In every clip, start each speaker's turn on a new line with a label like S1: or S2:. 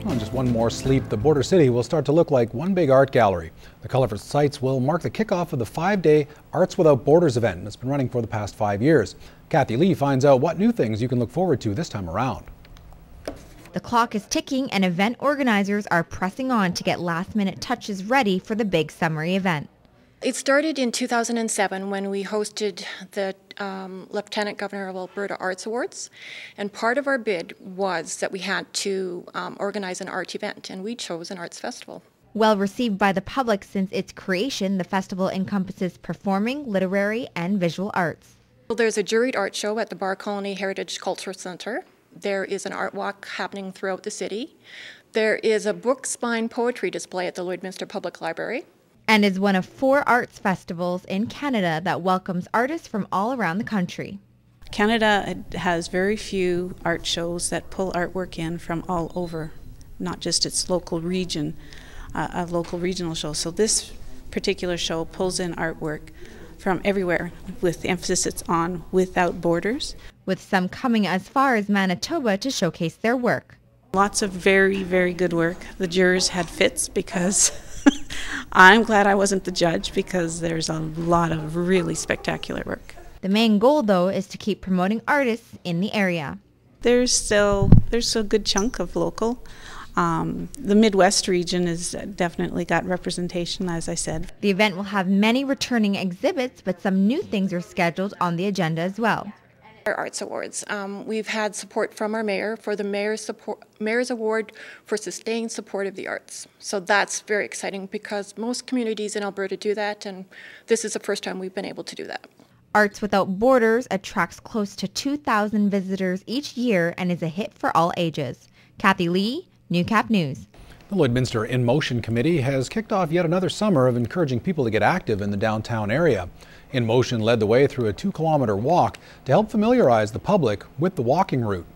S1: On just one more sleep, the border city will start to look like one big art gallery. The colorful sites will mark the kickoff of the 5-day Arts Without Borders event that's been running for the past 5 years. Kathy Lee finds out what new things you can look forward to this time around.
S2: The clock is ticking and event organizers are pressing on to get last-minute touches ready for the big summer event.
S3: It started in 2007 when we hosted the Lieutenant Governor of Alberta Arts Awards, and part of our bid was that we had to organize an art event, and we chose an arts festival.
S2: Well received by the public since its creation, the festival encompasses performing, literary, and visual arts.
S3: Well, there's a juried art show at the Bar Colony Heritage Cultural Centre. There is an art walk happening throughout the city. There is a book spine poetry display at the Lloydminster Public Library.
S2: And is one of 4 arts festivals in Canada that welcomes artists from all around the country.
S4: Canada has very few art shows that pull artwork in from all over, not just its local region, a local regional show. So this particular show pulls in artwork from everywhere, with emphasis on without borders.
S2: With some coming as far as Manitoba to showcase their work.
S4: Lots of very, very good work. The jurors had fits because I'm glad I wasn't the judge, because there's a lot of really spectacular work.
S2: The main goal, though, is to keep promoting artists in the area.
S4: There's a good chunk of local. The Midwest region has definitely got representation, as I said.
S2: The event will have many returning exhibits, but some new things are scheduled on the agenda as well.
S3: Our Arts Awards. We've had support from our mayor for the Mayor's Award for Sustained Support of the Arts. So that's very exciting because most communities in Alberta do that, and this is the first time we've been able to do that.
S2: Arts Without Borders attracts close to 2,000 visitors each year and is a hit for all ages. Kathy Lee, Newcap News.
S1: The Lloydminster In Motion Committee has kicked off yet another summer of encouraging people to get active in the downtown area. In Motion led the way through a 2-kilometer walk to help familiarize the public with the walking route.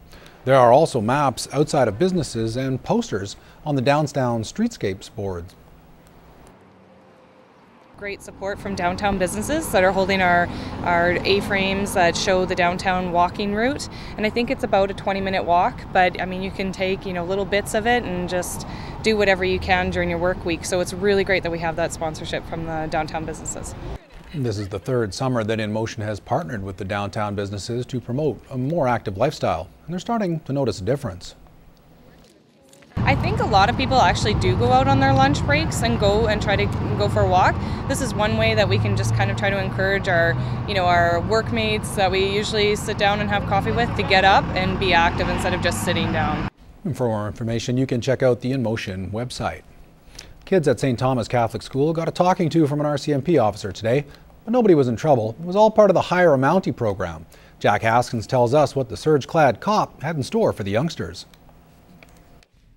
S1: There are also maps outside of businesses and posters on the downtown streetscapes boards.
S5: Great support from downtown businesses that are holding our A-frames that show the downtown walking route, and I think it's about a 20-minute walk, but I mean you can take little bits of it and just do whatever you can during your work week, so it's really great that we have that sponsorship from the downtown businesses.
S1: This is the 3rd summer that In Motion has partnered with the downtown businesses to promote a more active lifestyle, and they're starting to notice a difference.
S5: I think a lot of people actually do go out on their lunch breaks and go and try to go for a walk. This is one way that we can just kind of try to encourage our workmates that we usually sit down and have coffee with to get up and be active instead of just sitting down.
S1: And for more information, you can check out the In Motion website. Kids at St. Thomas Catholic School got a talking to from an RCMP officer today, but nobody was in trouble. It was all part of the Hire a Mountie program. Jack Haskins tells us what the surge-clad cop had in store for the youngsters.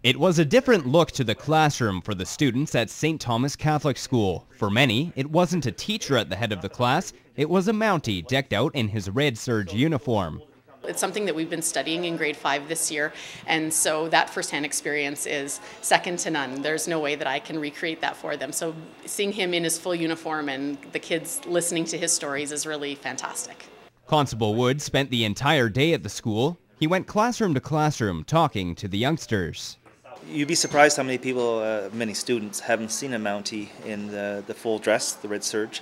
S6: It was a different look to the classroom for the students at St. Thomas Catholic School. For many, it wasn't a teacher at the head of the class, it was a Mountie decked out in his red surge uniform.
S7: It's something that we've been studying in grade 5 this year, and so that firsthand experience is second to none. There's no way that I can recreate that for them. So seeing him in his full uniform and the kids listening to his stories is really fantastic.
S6: Constable Wood spent the entire day at the school. He went classroom to classroom talking to the youngsters.
S8: You'd be surprised how many people, many students, haven't seen a Mountie in the full dress, the red surge.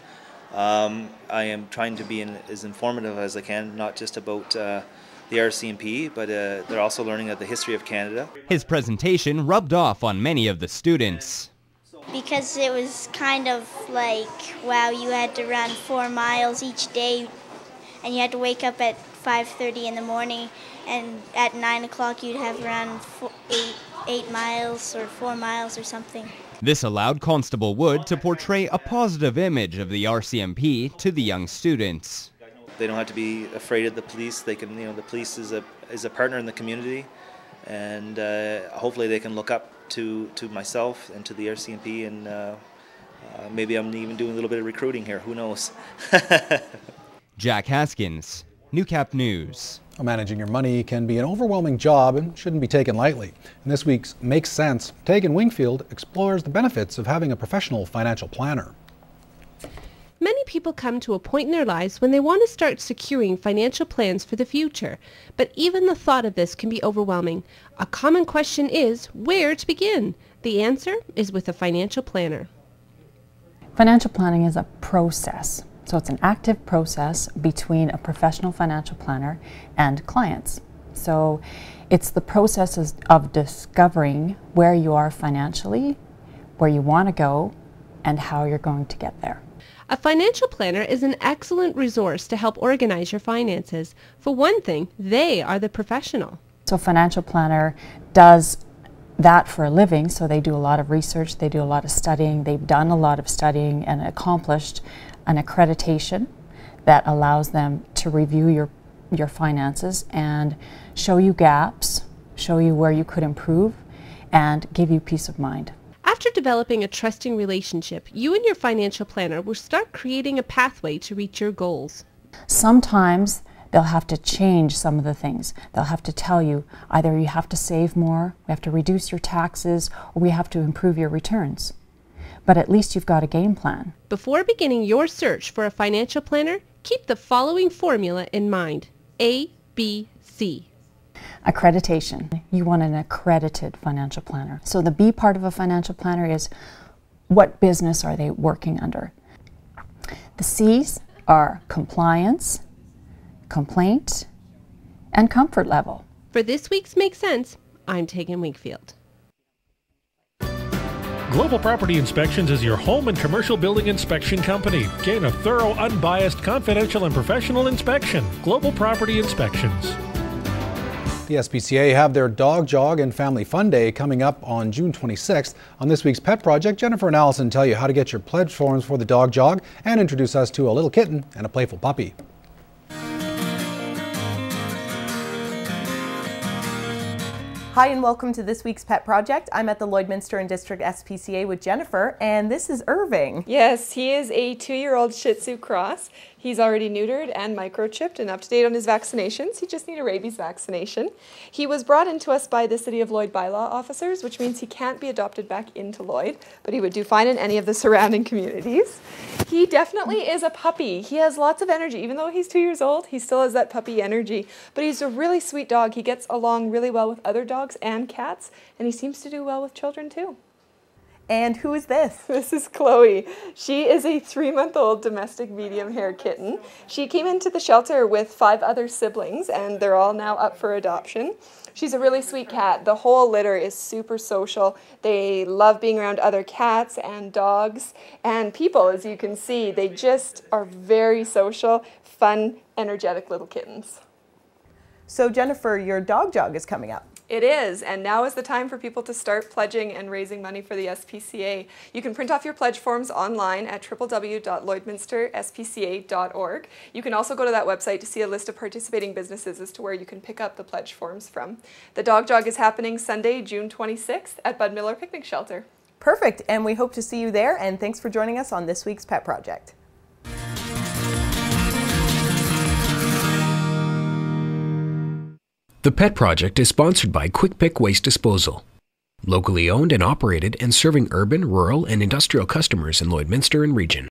S8: I am trying to be as informative as I can, not just about the RCMP, but they're also learning of the history of Canada.
S6: His presentation rubbed off on many of the students.
S9: Because it was kind of like, wow, you had to run 4 miles each day, and you had to wake up at 5:30 in the morning, and at 9 o'clock you'd have run 8 miles or 4 miles or something.
S6: This allowed Constable Wood to portray a positive image of the RCMP to the young students.
S8: They don't have to be afraid of the police. They can, the police is a partner in the community, and hopefully they can look up to myself and to the RCMP, and maybe I'm even doing a little bit of recruiting here. Who knows?
S6: Jack Haskins, Newcap News.
S1: Managing your money can be an overwhelming job and shouldn't be taken lightly. In this week's Makes Sense, Tegan Wingfield explores the benefits of having a professional financial planner.
S10: Many people come to a point in their lives when they want to start securing financial plans for the future, but even the thought of this can be overwhelming. A common question is where to begin. The answer is with a financial planner.
S11: Financial planning is a process. So it's an active process between a professional financial planner and clients. So it's the process of discovering where you are financially, where you want to go, and how you're going to get there.
S10: A financial planner is an excellent resource to help organize your finances. For one thing, they are the professional.
S11: So a financial planner does that for a living, so they do a lot of research, they do a lot of studying, they've done a lot of studying and accomplished an accreditation that allows them to review your finances and show you gaps, show you where you could improve, and give you peace of mind.
S10: After developing a trusting relationship, you and your financial planner will start creating a pathway to reach your goals.
S11: Sometimes they'll have to change some of the things. They'll have to tell you either you have to save more, we have to reduce your taxes, or we have to improve your returns. But at least you've got a game plan.
S10: Before beginning your search for a financial planner, keep the following formula in mind. A, B, C.
S11: Accreditation. You want an accredited financial planner. So the B part of a financial planner is what business are they working under. The C's are compliance, complaint, and comfort level.
S10: For this week's Make Sense, I'm Tegan Wingfield.
S12: Global Property Inspections is your home and commercial building inspection company. Gain a thorough, unbiased, confidential, and professional inspection. Global Property Inspections.
S1: The SPCA have their Dog Jog and Family Fun Day coming up on June 26th. On this week's Pet Project, Jennifer and Allison tell you how to get your pledge forms for the Dog Jog and introduce us to a little kitten and a playful puppy.
S13: Hi and welcome to this week's Pet Project. I'm at the Lloydminster and District SPCA with Jennifer, and this is Irving.
S14: Yes, he is a 2-year-old Shih Tzu cross. He's already neutered and microchipped and up to date on his vaccinations. He just needs a rabies vaccination. He was brought into us by the City of Lloyd bylaw officers, which means he can't be adopted back into Lloyd, but he would do fine in any of the surrounding communities. He definitely is a puppy. He has lots of energy. Even though he's 2 years old, he still has that puppy energy. But he's a really sweet dog. He gets along really well with other dogs and cats, and he seems to do well with children too.
S13: And who is this?
S14: This is Chloe. She is a 3-month-old domestic medium hair kitten. She came into the shelter with 5 other siblings, and they're all now up for adoption. She's a really sweet cat. The whole litter is super social. They love being around other cats and dogs and people, as you can see. They just are very social, fun, energetic little kittens.
S13: So Jennifer, your Dog Jog is coming up.
S14: It is, and now is the time for people to start pledging and raising money for the SPCA. You can print off your pledge forms online at www.lloydminsterspca.org. You can also go to that website to see a list of participating businesses as to where you can pick up the pledge forms from. The Dog Jog is happening Sunday, June 26th at Bud Miller Picnic Shelter.
S13: Perfect, and we hope to see you there, and thanks for joining us on this week's Pet Project.
S15: The Pet Project is sponsored by Quick Pick Waste Disposal. Locally owned and operated and serving urban, rural, and industrial customers in Lloydminster and region.